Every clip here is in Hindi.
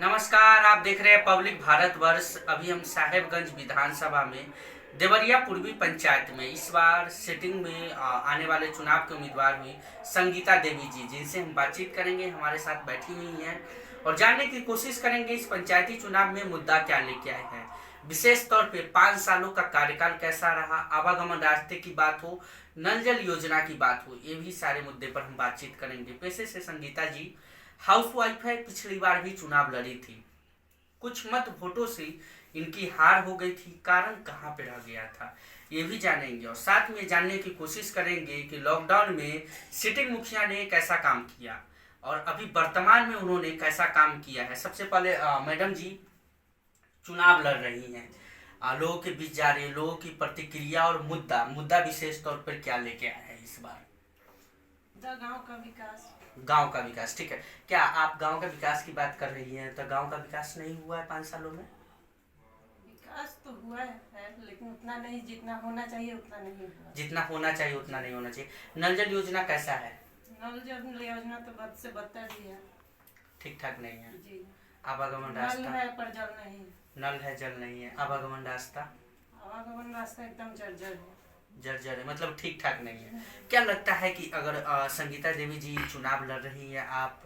नमस्कार, आप देख रहे हैं पब्लिक भारतवर्ष। अभी हम साहेबगंज विधानसभा में देवरिया पूर्वी पंचायत में इस बार सिटिंग में आने वाले चुनाव के उम्मीदवार हुई संगीता देवी जी, जिनसे हम बातचीत करेंगे। हमारे साथ बैठी हुई हैं और जानने की कोशिश करेंगे इस पंचायती चुनाव में मुद्दा क्या लेके आए हैं। विशेष तौर पे 5 सालों का कार्यकाल कैसा रहा, आवागमन रास्ते की बात हो, नल जल योजना की बात हो, ये भी सारे मुद्दे पर हम बातचीत करेंगे। पेशे से संगीता जी हाउसवाइफ है, पिछली बार भी चुनाव लड़ी थी, कुछ मत वोटों से इनकी हार हो गई थी। कारण कहाँ पे रह गया था, ये भी जानेंगे और साथ में जानने की कोशिश करेंगे कि लॉकडाउन में सिटिंग मुखिया ने कैसा काम किया और अभी वर्तमान में उन्होंने कैसा काम किया है। सबसे पहले मैडम जी चुनाव लड़ रही हैं, लोगों के बीच जा रही है, लोगों की प्रतिक्रिया और मुद्दा मुद्दा विशेष तौर पर क्या लेके आया है इस बार? गांव का विकास। गांव का विकास, ठीक है। क्या आप गांव का विकास की बात कर रही हैं? तो गांव का विकास नहीं हुआ है 5 सालों में? विकास तो हुआ है लेकिन उतना नहीं, जितना होना चाहिए उतना नहीं हुआ। जितना होना चाहिए उतना नहीं होना चाहिए। नल जल योजना कैसा है? नल जल योजना तो बद से बदतर ही है, ठीक ठाक नहीं है। जी। आवागमन नल रास्ता? है पर जल नहीं। नल है जल नहीं है। आवागमन रास्ता? आवागमन रास्ता एकदम जर्जर है। जर्जर है, मतलब ठीक ठाक नहीं है। क्या लगता है कि अगर संगीता देवी जी चुनाव लड़ रही है, आप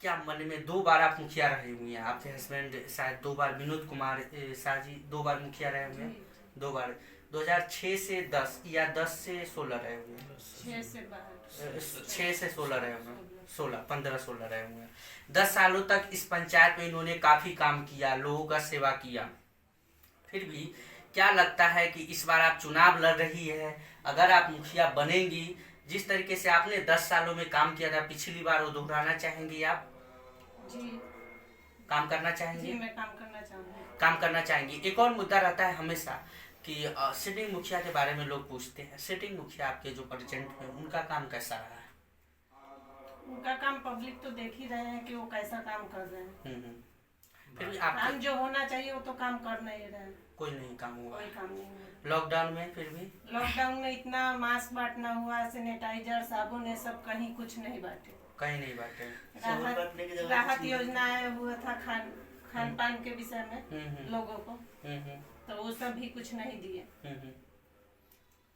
क्या मन में 2 बार आप मुखिया रहे हुए हैं, आपके हस्बैंड शायद 2 बार, विनोद कुमार शाह जी 2 बार मुखिया रहे हुए हैं, 2 बार 2006 से 10 या 10 से 16 रहे हुए हैं, 6 से 16 रहे हुए हैं, 15-16 रहे हुए हैं। 10 सालों तक इस पंचायत में इन्होंने काफी काम किया, लोगों का सेवा किया। फिर भी क्या लगता है कि इस बार आप चुनाव लड़ रही है, अगर आप मुखिया बनेंगी, जिस तरीके से आपने 10 सालों में काम किया था पिछली बार, वो दोहराना चाहेंगी आप? जी। काम करना चाहेंगी? जी, मैं काम करना चाहूँगी। काम करना चाहेंगी। एक और मुद्दा रहता है हमेशा कि सिटिंग मुखिया के बारे में लोग पूछते हैं, सिटिंग मुखिया आपके जो प्रेजेंट में उनका काम कैसा रहा है? उनका काम पब्लिक तो देख ही रहे हैं कि वो कैसा काम कर रहे हैं। फिर भी काम जो होना चाहिए वो तो काम कर नहीं रहे हैं। कोई नहीं काम हुआ? कोई काम नहीं हुआ। लॉकडाउन में फिर भी? लॉकडाउन में इतना मास्क बांटना हुआ, सैनिटाइजर, साबुन, ये सब कहीं कुछ नहीं बांटे। कहीं नहीं बांटे। राहत योजना हुआ था खान पान के विषय में लोगों को, तो वो सब भी कुछ नहीं दिए।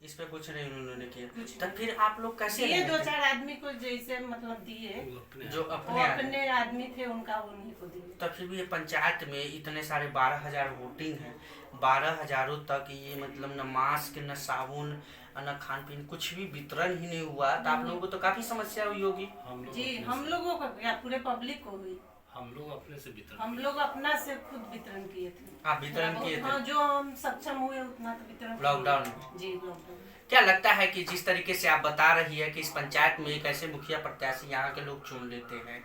इस पे कुछ नहीं उन्होंने किया। तब फिर आप लोग कैसे दिए? 2-4 आदमी को जैसे मतलब दिए, जो अपने आदमी थे उनका, उन्हीं को दिए। तब फिर भी ये पंचायत में इतने सारे 12,000 वोटिंग है, 12,000 तक ये मतलब न मास्क न साबुन न खान पीन कुछ भी वितरण ही नहीं हुआ, तो आप लोगों को तो काफी समस्या हुई होगी। जी, हम लोगों को या पूरे पब्लिक को हुई। हम लोग अपने से वितरण, हम लोग अपना से खुद वितरण किए थे। आप वितरण किए थे? हाँ, जो हम सक्षम हुए उतना तो वितरण लॉकडाउन में। जी, लॉकडाउन। क्या लगता है कि जिस तरीके से आप बता रही है कि इस पंचायत में एक ऐसे मुखिया प्रत्याशी यहाँ के लोग चुन लेते हैं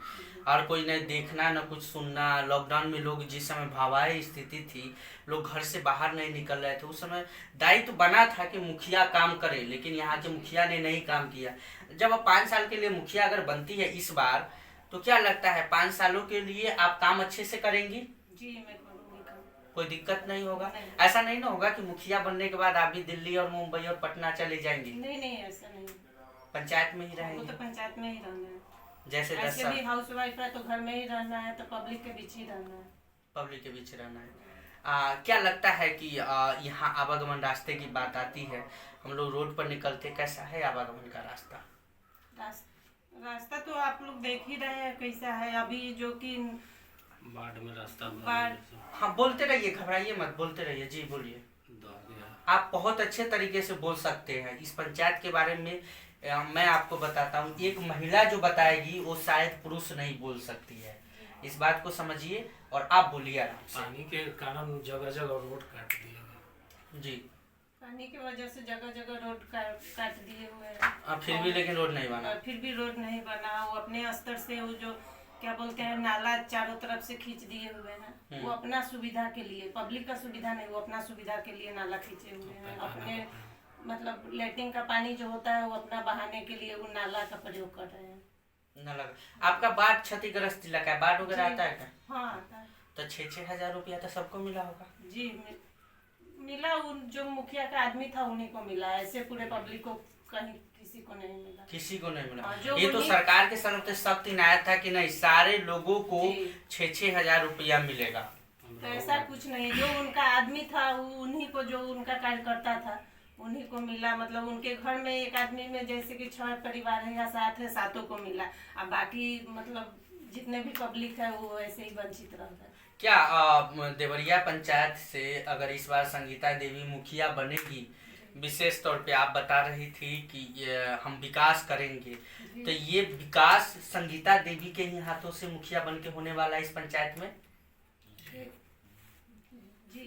और कोई न देखना न कुछ सुनना, लॉकडाउन में लोग जिस समय भावाई स्थिति थी, लोग घर से बाहर नहीं निकल रहे थे, उस समय दायित्व बना था कि मुखिया काम करे, लेकिन यहाँ के मुखिया ने नहीं काम किया। जब अब 5 साल के लिए मुखिया अगर बनती है इस बार, तो क्या लगता है 5 सालों के लिए आप काम अच्छे से करेंगी? जी, मैं करूँगी काम। कोई दिक्कत नहीं होगा? नहीं। ऐसा नहीं ना होगा कि मुखिया बनने के बाद आप भी दिल्ली और मुंबई और पटना चले जाएंगी? नहीं, ऐसा नहीं। पंचायत में ही वो रहेंगे? तो पंचायत में ही रहना है। जैसे 10 ऐसे साल भी हाउस वाइफ है तो घर में ही रहना है, तो पब्लिक के बीच ही रहना है। पब्लिक के बीच रहना है। क्या लगता है कि यहाँ आवागमन रास्ते की बात आती है, हम लोग रोड पर निकलते, कैसा है आवागमन का रास्ता? रास्ता तो आप लोग देख ही रहे हैं कैसा है अभी, जो कि बाढ़ में रास्ता हाँ, बोलते रहिए, घबराइए मत, बोलते रहिए। जी बोलिए। आप बहुत अच्छे तरीके से बोल सकते हैं। इस पंचायत के बारे में मैं आपको बताता हूँ, एक महिला जो बताएगी वो शायद पुरुष नहीं बोल सकती है, इस बात को समझिए और आप बोलिए आराम से। पानी के कारण जगह जगह रोड काट दिया गया। जी, पानी की वजह से जगह जगह रोड काट दिए हुए हैं। फिर भी लेकिन रोड नहीं बना? फिर भी रोड नहीं बना। वो अपने स्तर से वो जो क्या बोलते हैं नाला चारों तरफ से खींच दिए हुए हैं। वो अपना सुविधा के लिए, पब्लिक का सुविधा नहीं, वो अपना सुविधा के लिए नाला खींचे हुए हैं। अपने मतलब लैट्रिन का पानी जो होता है वो अपना बहाने के लिए वो नाला का प्रयोग कर रहे हैं। न लगा। आपका बाढ़ क्षतिग्रस्त इलाका है, बाढ़ वगैरह आता है क्या? हाँ, आता है। तो 6-6 हजार रुपया तो सबको मिला होगा? जी, मिला। उन जो मुखिया का आदमी था उन्हीं को मिला, ऐसे पूरे पब्लिक को कहीं किसी किसी को नहीं मिला। किसी को नहीं मिला। और जो ये तो उन्हीं- सरकार के तरफ से सख्त इनायत था कि नहीं, सारे लोगों को जी। 6-6 हजार रुपया मिलेगा। तो ऐसा कुछ नहीं, जो उनका आदमी था वो उन्हीं को, जो उनका कार्यकर्ता था उन्हीं को मिला। मतलब उनके घर में एक आदमी में जैसे कि 6 परिवार है या 7 है, 7 को मिला। अब बाकी मतलब जितने भी पब्लिक है वो ऐसे ही वंचित रह गए। क्या देवरिया पंचायत से अगर इस बार संगीता देवी मुखिया बनेगी, विशेष तौर पे आप बता रही थी कि हम विकास करेंगे, तो ये विकास संगीता देवी के ही हाथों से मुखिया बन के होने वाला है इस पंचायत में? जी,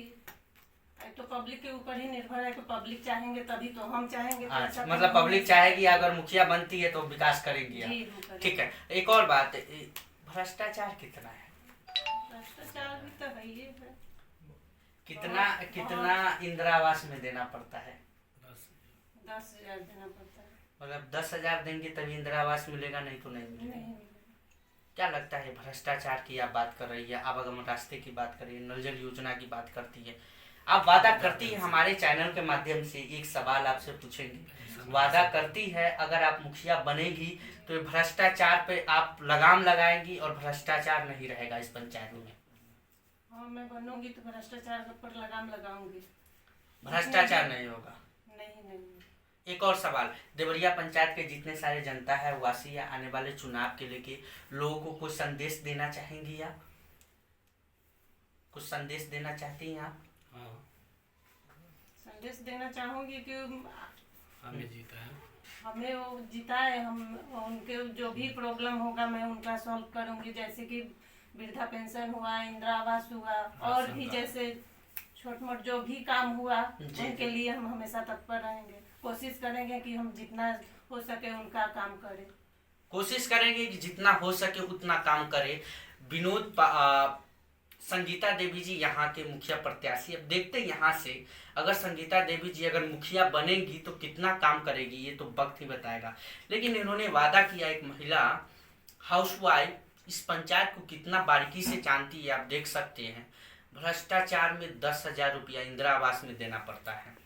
तो पब्लिक के ऊपर ही निर्भर है कि पब्लिक चाहेंगे तभी तो हम चाहेंगे तो अच्छा, ऐसा मतलब तो पब्लिक चाहेगी अगर मुखिया बनती है तो विकास करेंगी आप। जी, वो करेंगे। ठीक है, एक और बात, भ्रष्टाचार कितना है? भ्रष्टाचार भी तो है ही है। कितना कितना इंदिरा आवास में देना पड़ता है? 10,000 देना पड़ता है। मतलब 10,000 देंगे तभी इंदिरा आवास मिलेगा, नहीं तो नहीं मिलेगा। नहीं मिलेगा। क्या लगता है, भ्रष्टाचार की आप बात कर रही है, आवागमन रास्ते की बात कर रही है, नल जल योजना की बात करती है, आप वादा करती है, हमारे चैनल के माध्यम से एक सवाल आपसे पूछेंगे, वादा करती है अगर आप मुखिया बनेगी तो ये भ्रष्टाचार पे आप लगाम लगाएंगी और भ्रष्टाचार नहीं रहेगा इस पंचायत में? हाँ, मैं बनूंगी तो भ्रष्टाचार पर लगाम लगाऊंगी। भ्रष्टाचार नहीं होगा। नहीं। एक और सवाल, देवरिया पंचायत के जितने सारे जनता है वासी या आने वाले चुनाव के लेके लोगों को कुछ संदेश देना चाहेंगी आप? कुछ संदेश देना चाहती हैं आप? संदेश देना चाहूंगी कि हमें जीता है, हमें वो जिताए, हम उनके जो भी प्रॉब्लम होगा मैं उनका सॉल्व करूंगी। जैसे कि वृद्धा पेंशन हुआ, इंदिरा आवास हुआ, और भी जैसे छोट मोट जो भी काम हुआ उनके लिए हम हमेशा तत्पर रहेंगे। कोशिश करेंगे कि हम जितना हो सके उनका काम करें। कोशिश करेंगे कि जितना हो सके उतना काम करें। संगीता देवी जी यहाँ के मुखिया प्रत्याशी, अब देखते हैं यहाँ से अगर संगीता देवी जी अगर मुखिया बनेगी तो कितना काम करेगी, ये तो वक्त ही बताएगा। लेकिन इन्होंने वादा किया, एक महिला हाउसवाइफ इस पंचायत को कितना बारीकी से जानती है, आप देख सकते हैं। भ्रष्टाचार में 10,000 रुपया इंदिरा आवास में देना पड़ता है,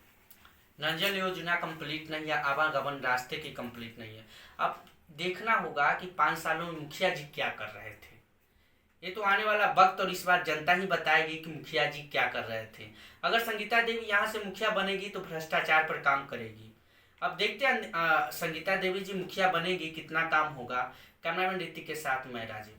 नल जल योजना कंप्लीट नहीं है, आवागमन रास्ते की कंप्लीट नहीं है। अब देखना होगा कि 5 सालों में मुखिया जी क्या कर रहे थे, ये तो आने वाला वक्त और इस बार जनता ही बताएगी कि मुखिया जी क्या कर रहे थे। अगर संगीता देवी यहाँ से मुखिया बनेगी तो भ्रष्टाचार पर काम करेगी। अब देखते हैं संगीता देवी जी मुखिया बनेगी कितना काम होगा। कैमरामैन ऋतिक के साथ मैं राजीव।